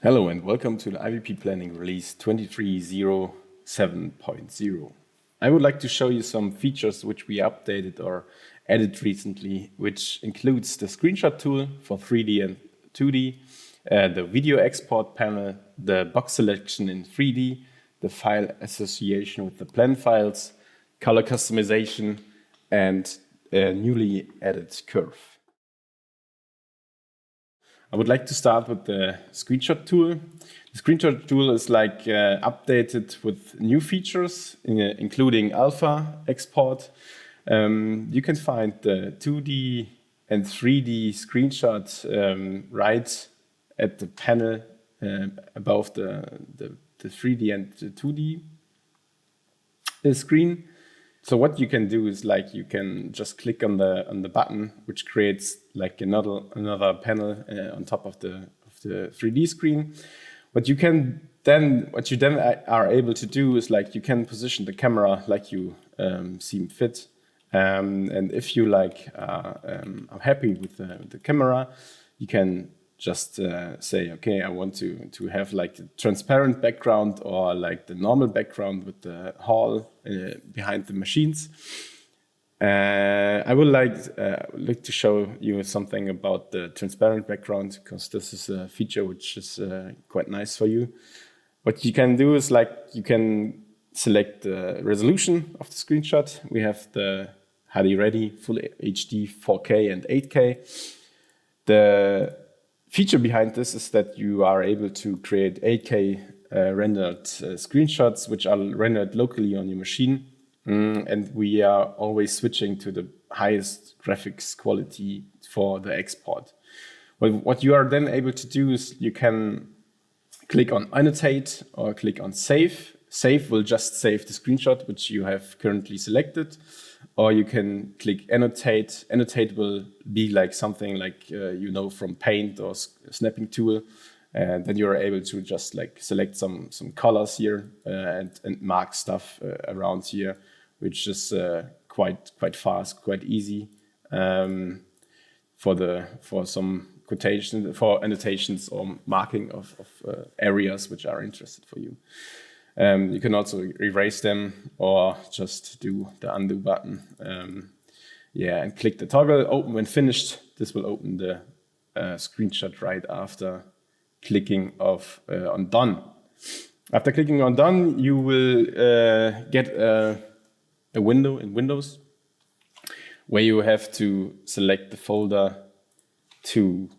Hello and welcome to the iVP Planning Release 23.07.0. I would like to show you some features which we updated or added recently, which includes the screenshot tool for 3D and 2D, the video export panel, the box selection in 3D, the file association with the plan files, color customization, and a newly added curve. I would like to start with the screenshot tool. The screenshot tool is updated with new features, including alpha export. You can find the 2D and 3D screenshots right at the panel above the 3D and the 2D screen. So what you can do is you can just click on the button, which creates another panel on top of the 3D screen. What you then are able to do is you can position the camera like you seem fit. And if you are happy with the camera, you can just say, okay, I want to have the transparent background or the normal background with the hall behind the machines. I would like to show you something about the transparent background, because this is a feature which is quite nice for you. What you can do is you can select the resolution of the screenshot. We have the HD Ready, Full HD, 4K and 8K. The feature behind this is that you are able to create 8K rendered screenshots, which are rendered locally on your machine. And we are always switching to the highest graphics quality for the export. What you are then able to do is you can click on Annotate or click on Save. Save will just save the screenshot which you have currently selected. Or you can click Annotate. Annotate will be something from Paint or Snapping Tool. And then you're able to just select some colors here and mark stuff around here, which is quite fast, quite easy for some quotation, for annotations or marking of areas which are interested for you. You can also erase them or just do the undo button. And click the toggle, open when finished. This will open the screenshot right after clicking on done. After clicking on done, you will get a window in Windows where you have to select the folder to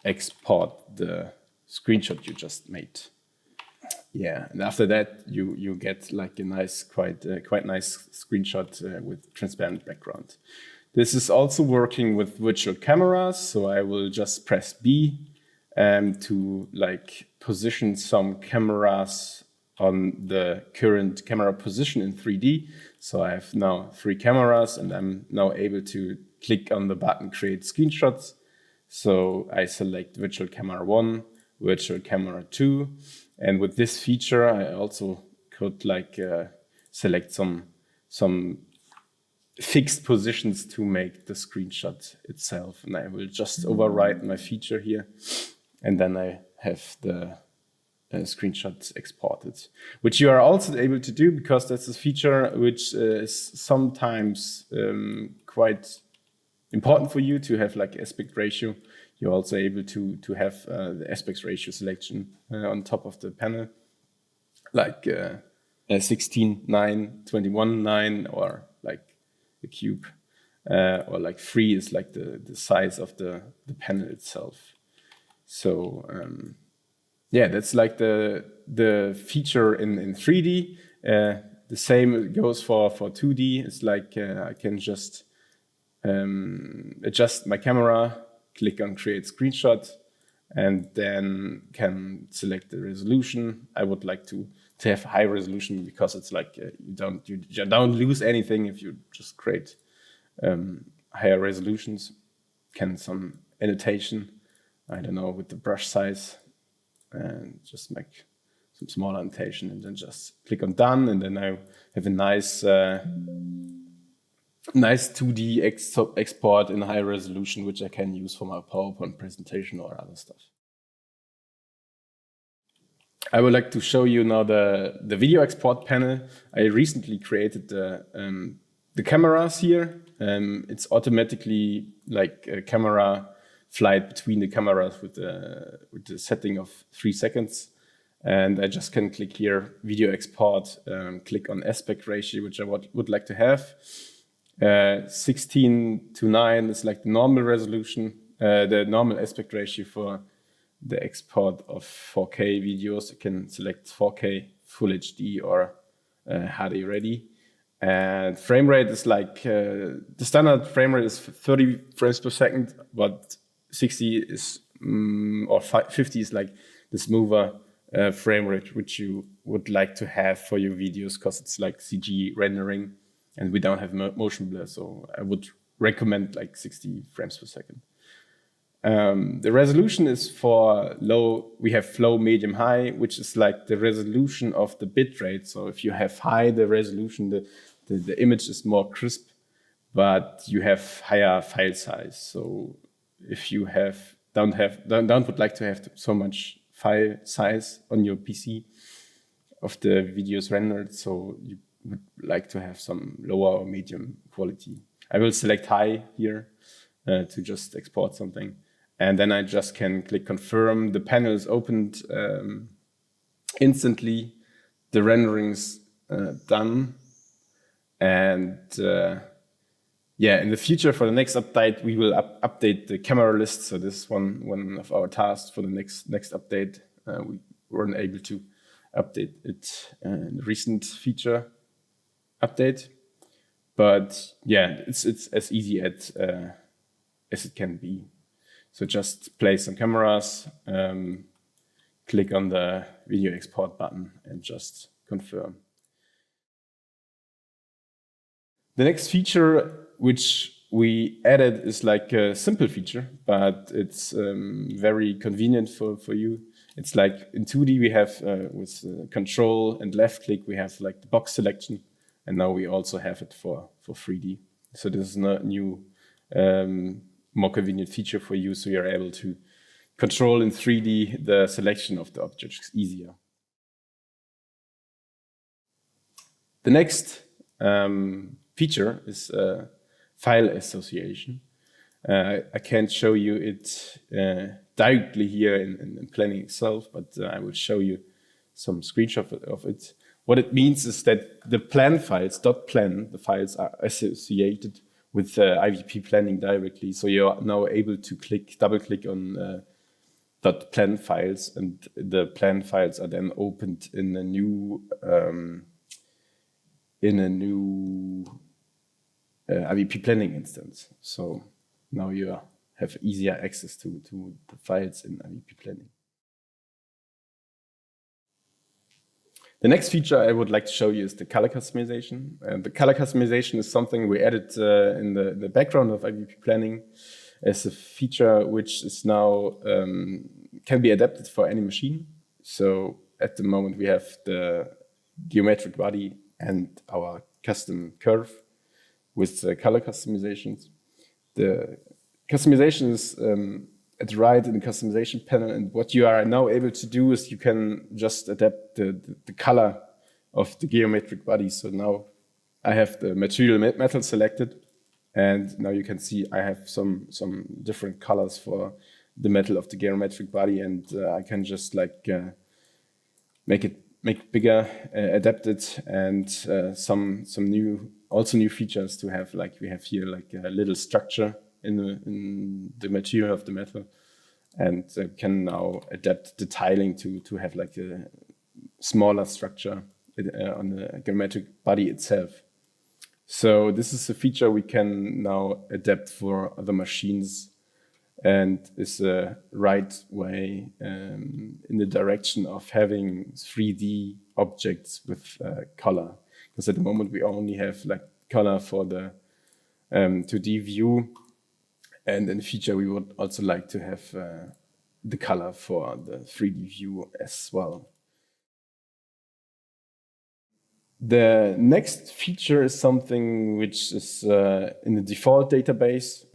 export the screenshot you just made. And after that, you get a nice, quite nice screenshot with transparent background. This is also working with virtual cameras, so I will just press B to position some cameras on the current camera position in 3D. So I have now 3 cameras, and I'm now able to click on the button Create Screenshots. So I select Virtual Camera 1, Virtual Camera 2. And with this feature, I also could select some fixed positions to make the screenshot itself. And I will just overwrite my feature here. And then I have the screenshots exported, which you are also able to do because that's a feature which is sometimes quite important for you to have aspect ratio. You're also able to have the aspect ratio selection on top of the panel, 16:9, 21:9, or the cube, or 3 is the size of the panel itself. So that's the feature in 3D. The same goes for 2D. It's I can just adjust my camera, click on Create Screenshot, and then can select the resolution. I would like to have high resolution because it's you don't lose anything if you just create higher resolutions. Can some annotation, I don't know, with the brush size, and just make some small annotation, and then just click on Done, and then I have a nice 2D export in high resolution, which I can use for my PowerPoint presentation or other stuff. I would like to show you now the video export panel. I recently created the cameras here. It's automatically like a camera flight between the cameras with the setting of 3 seconds. And I just can click here, video export, click on aspect ratio, which I would like to have. 16:9 is like the normal resolution, the normal aspect ratio for the export of 4K videos. You can select 4K, Full HD, or HD ready. And frame rate is like, the standard frame rate is 30 frames per second, but 60 is, or 50 is like the smoother frame rate, which you would like to have for your videos, because it's like CG rendering and we don't have motion blur. So I would recommend like 60 frames per second. The resolution is for low, we have low, medium, high, which is like the resolution of the bit rate. So if you have high, the resolution, the image is more crisp, but you have higher file size. So if you don't would like to have so much file size on your PC of the videos rendered, so you would like to have some lower or medium quality. I will select high here to just export something. And then I just can click confirm. The panel is opened instantly. The rendering's done. And yeah, in the future for the next update, we will update the camera list. So this is one of our tasks for the next update. We weren't able to update it in the recent feature update. But yeah, it's as easy as it can be. So just place some cameras, click on the video export button and just confirm. The next feature which we added is like a simple feature, but it's very convenient for you. It's like in 2D we have with control and left click, we have like the box selection, and now we also have it for 3D. So this is a new more convenient feature for you, so you're able to control in 3D the selection of the objects easier. The next feature is file association. I can't show you it directly here in planning itself, but I will show you some screenshot of it. What it means is that the plan files, .plan, the files are associated with iVP planning directly. So you're now able to double click on .plan files, and the plan files are then opened in a new iVP planning instance. So now you have easier access to the files in iVP planning. The next feature I would like to show you is the color customization. And the color customization is something we added in the background of iVP planning as a feature which is now can be adapted for any machine. So at the moment we have the geometric body and our custom curve with the color customizations. The customization is at the right in the customization panel, and what you are now able to do is you can just adapt the color of the geometric body. So now I have the material metal selected, and now you can see I have some different colors for the metal of the geometric body, and I can just like make it bigger, adapt it, and some new features to have, like we have here like a little structure in the material of the metal, and can now adapt the tiling to have like a smaller structure on the geometric body itself. So this is a feature we can now adapt for other machines, and is the right way in the direction of having 3D objects with color. Because at the moment we only have like color for the 2D view, and in the future we would also like to have the color for the 3D view as well. The next feature is something which is in the default database.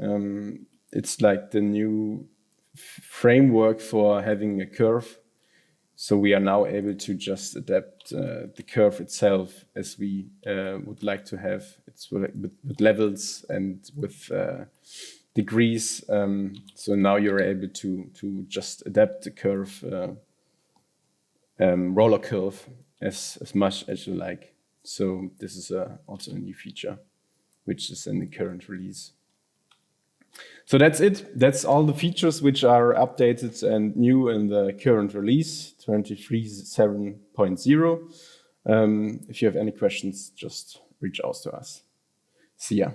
It's like the new framework for having a curve So we are now able to just adapt the curve itself as we would like to have. It's with levels and with degrees. So now you're able to just adapt the curve, roller curve as much as you like. So this is also a new feature, which is in the current release. So that's it. That's all the features which are updated and new in the current release, 23.7.0. If you have any questions, just reach out to us. See ya.